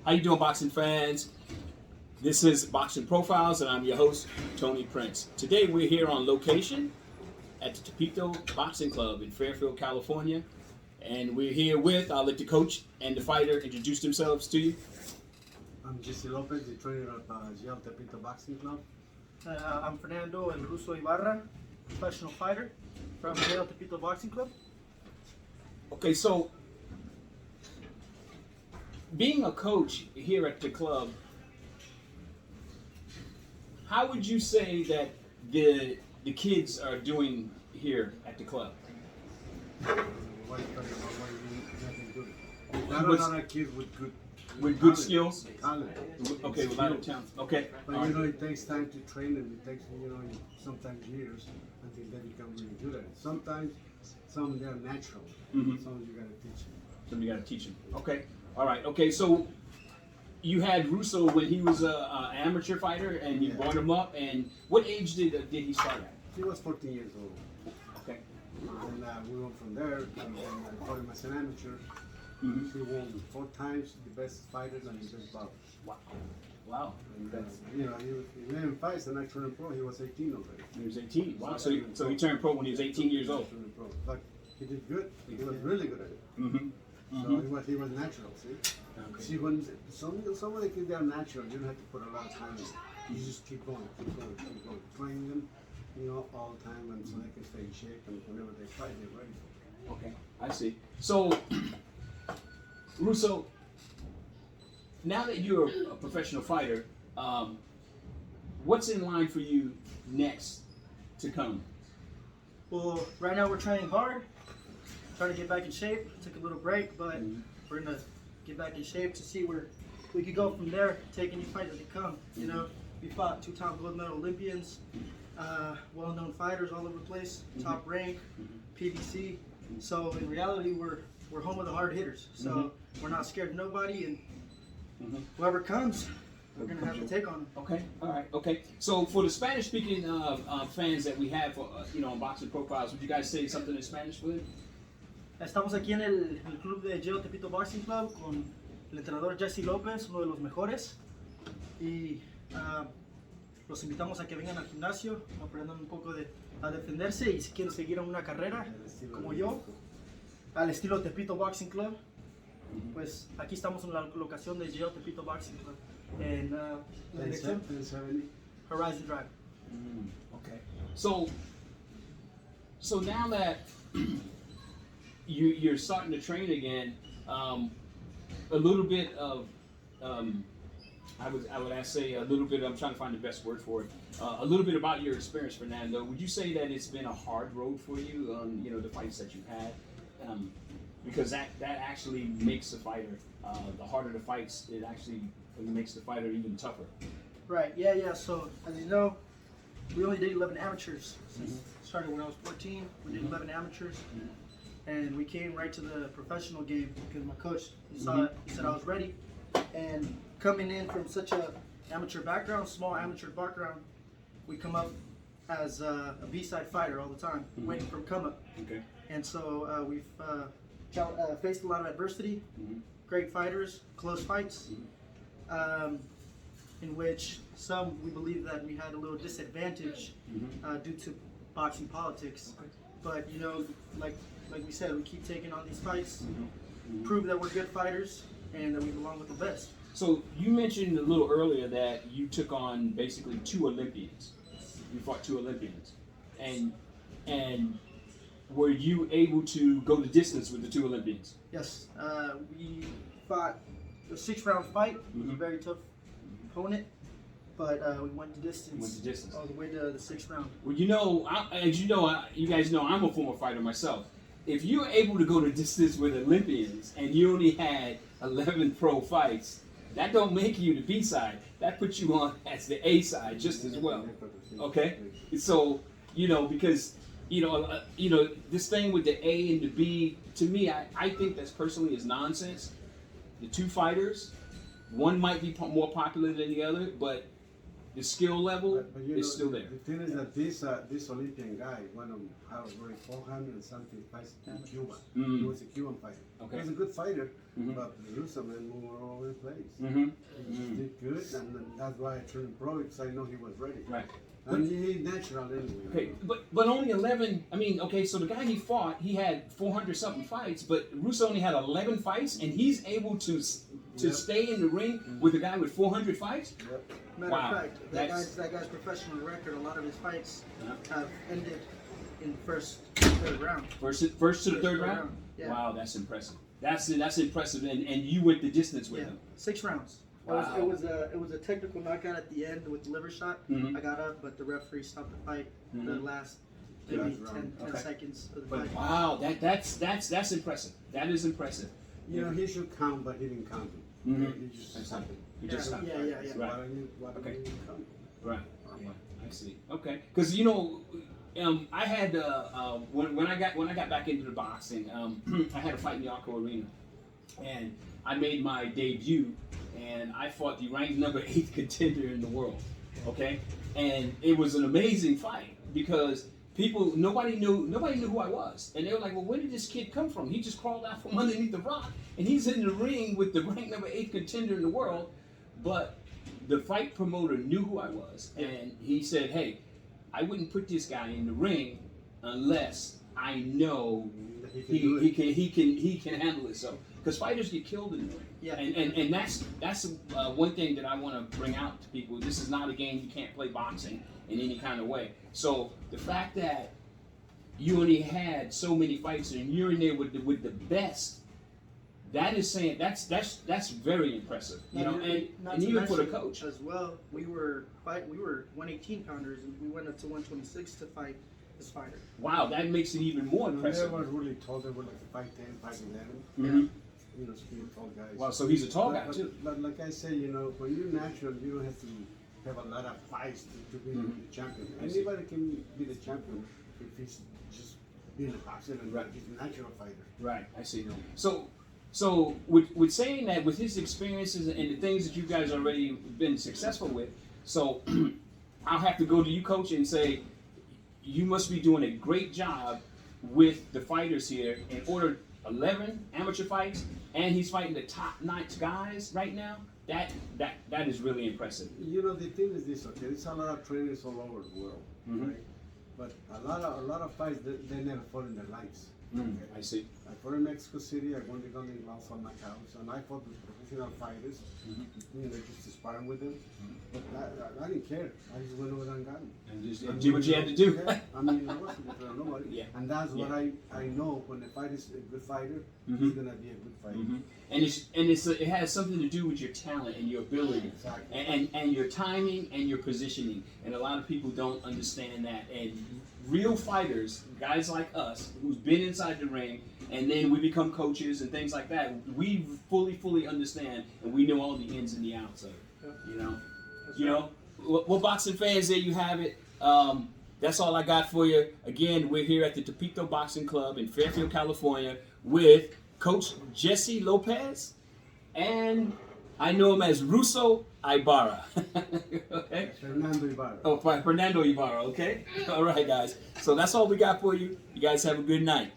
How you doing, boxing fans? This is Boxing Profiles, and I'm your host, Tony Prince. Today we're here on location at the Tepito Boxing Club in Fairfield, California. And we're here with, I'll let the coach and the fighter introduce themselves to you. I'm Jesse Lopez, the trainer of Tepito Boxing Club. I'm Fernando and Russo Ibarra, professional fighter from Tepito Boxing Club. Okay, so being a coach here at the club, how would you say that the kids are doing here at the club? What are you talking about? What do you mean nothing good? Not a lot of kids with good Good skills? talent. Okay, with a lot of talent. Okay. But all you right. know, it takes time to train them. It takes, sometimes years until they become really good at it. Sometimes some they're natural. Mhm. Some you gotta teach them. So you got to teach him. Okay. All right. Okay. So you had Russo when he was an amateur fighter, and you Yeah. brought him up. And what age did he start at? He was 14 years old. Okay. And we went from there, and I fought him as an amateur. Mhm. He won 4 times the best fighters and the best boxers. Wow. Wow. And, he went in fights and I turned pro. He was 18 already. He was 18. Wow. So he turned pro when he was 18 years old. Turned pro. But he did good. He was really good at it. Mm-hmm. So he was natural. See, Okay. see when some of the kids they are natural, you don't have to put a lot of time in. You just keep going, train them, all the time, and so they can stay in shape. And whenever they fight, they're ready. Okay. I see. So Russo, now that you're a professional fighter, what's in line for you next to come? Well, right now we're training hard, trying to get back in shape. Took a little break, but we're gonna get back in shape to see where we could go from there. Take any fight as they come. We fought 2-time gold medal Olympians, well-known fighters all over the place, top rank, PBC. So in reality, we're home of the hard hitters. So we're not scared of nobody, and whoever comes, we're gonna have to take on them. Okay, all right, okay. So for the Spanish-speaking fans that we have, on Boxing Profiles, would you guys say something in Spanish for them? Estamos aquí en el club de Tepito Boxing Club con el entrenador Jesse Lopez, uno de los mejores. Y los invitamos a que vengan al gimnasio, aprendan un poco a defenderse y si quieren seguir en una carrera como yo, al estilo Tepito Boxing Club, pues aquí estamos en la locación de Tepito Boxing Club en la dirección 1070. Horizon Drive. Okay. So now that you're starting to train again, a little bit of I would say a little bit. I'm trying to find the best word for it. A little bit about your experience, Fernando. Would you say that it's been a hard road for you? The fights that you've had, because that actually makes the fighter. The harder the fights, it actually makes the fighter even tougher. Right, yeah. So, as you know, we only did 11 amateurs. Started when I was 14, we did 11 amateurs. And we came right to the professional game because my coach he said I was ready. And coming in from such a amateur background, small amateur background, we come up as a B-side fighter all the time, waiting for a come up. Okay. And so we've faced a lot of adversity, great fighters, close fights, in which some we believe that we had a little disadvantage due to boxing politics. Okay. But like we said, we keep taking on these fights, prove that we're good fighters and that we belong with the best. So you mentioned a little earlier that you took on basically 2 Olympians. You fought 2 Olympians, and were you able to go the distance with the 2 Olympians? Yes, we fought a 6-round fight. It was a very tough opponent, but we went the distance. All the way to the 6th round. Well, you guys know, I'm a former fighter myself. If you're able to go the distance with Olympians and you only had 11 pro fights, that don't make you the B side. That puts you on as the A side just as well. Okay, so because this thing with the A and the B, to me, I think that's personally is nonsense. The 2 fighters, one might be more popular than the other, but the skill level But you is know, still there. The thing is that this Olympian guy, one of them, had already 400 and something fights in Cuba. Mm. He was a Cuban fighter. Okay. He was a good fighter, Mhm. but the Russo man moved all over the place. Mm-hmm. He just did good, and then that's why I turned pro because I know he was ready. Right. And he's natural anyway. Okay, but only 11. I mean, okay, so the guy he fought, he had 400 something fights, but Russo only had 11 fights, and he's able to Yep. stay in the ring with a guy with 400 fights. Yep. Matter Wow, of fact, that guy's professional record. A lot of his fights have ended in the first, third round. First to the third round. Yeah. Wow, that's impressive. That's impressive, and you went the distance with Yeah, him. 6 rounds. Wow. It was a technical knockout at the end with the liver shot. Mhm. I got up, but the referee stopped the fight. The Mhm. last Yeah, maybe that's 10 okay. seconds of the But fight. wow, that's impressive. That is impressive. You know, he should count, but he didn't count him. Mhm. He just That's stopped it. it. You just Yeah, stopped. yeah, yeah, yeah. Why Right. don't you count? Right. Yeah, I see. Okay. Because I had when I got back into the boxing, I had a fight in the Arco Arena, and I made my debut, and I fought the ranked number 8 contender in the world. Okay, and it was an amazing fight because nobody knew who I was, and they were like, "Well, where did this kid come from? He just crawled out from underneath the rock, and he's in the ring with the ranked number 8 contender in the world." But the fight promoter knew who I was, and he said, "Hey, I wouldn't put this guy in the ring unless I know he can handle it." So, because fighters get killed in the ring, Yeah. and that's one thing that I want to bring out to people. This is not a game. You can't play boxing in any kind of way. So the fact that you only had so many fights and you're in there with the best. That is saying that's very impressive, you know, and even for the coach as well. We were 118 pounders, and we went up to 126 to fight this fighter. Wow, that makes it even more They impressive. were really tall. They were like 5'10", 5'11". Mhm. You know, skinny tall guys. Wow, so he's a tall guy But- too. But like I say, you know, when you're natural, you don't have to have a lot of fights to be Mhm. the champion. I see. Anybody can be the champion if he's just being a boxer and Right. he's a natural fighter. Right, I see. So with saying that, with his experiences and the things that you guys already been successful with, so I'll have to go to you, coach, and say you must be doing a great job with the fighters here. In order 11 amateur fights, and he's fighting the top-notch guys right now. That is really impressive. You know, the thing is this, okay? There's a lot of trainers all over the world, Mhm. right? But a lot of fights, they never fought in their lives. I see. I fought in Mexico City. I won the Golden Gloves on my house, and I fought with professional fighters. You know, just sparring with them. But I didn't care. I just went over there and got them. And just do what you had to do. Yeah, I mean, I wasn't afraid of nobody. Yeah. And that's what Yeah. I know. When a fighter is a good fighter, Mhm. he's gonna be a good fighter. And it has something to do with your talent and your ability, Exactly. and your timing and your positioning. And a lot of people don't understand that. And real fighters, guys like us, who's been inside the ring, and then we become coaches and things like that. We fully understand, and we know all the ins and the outs of it. You know. Well, boxing fans, there you have it. That's all I got for you. Again, we're here at the Tepito Boxing Club in Fairfield, California, with Coach Jesse Lopez, and I know him as Russo Ibarra. Okay? Fernando Ibarra. Oh, Fernando Ibarra, okay? All right, guys. So that's all we got for you. You guys have a good night.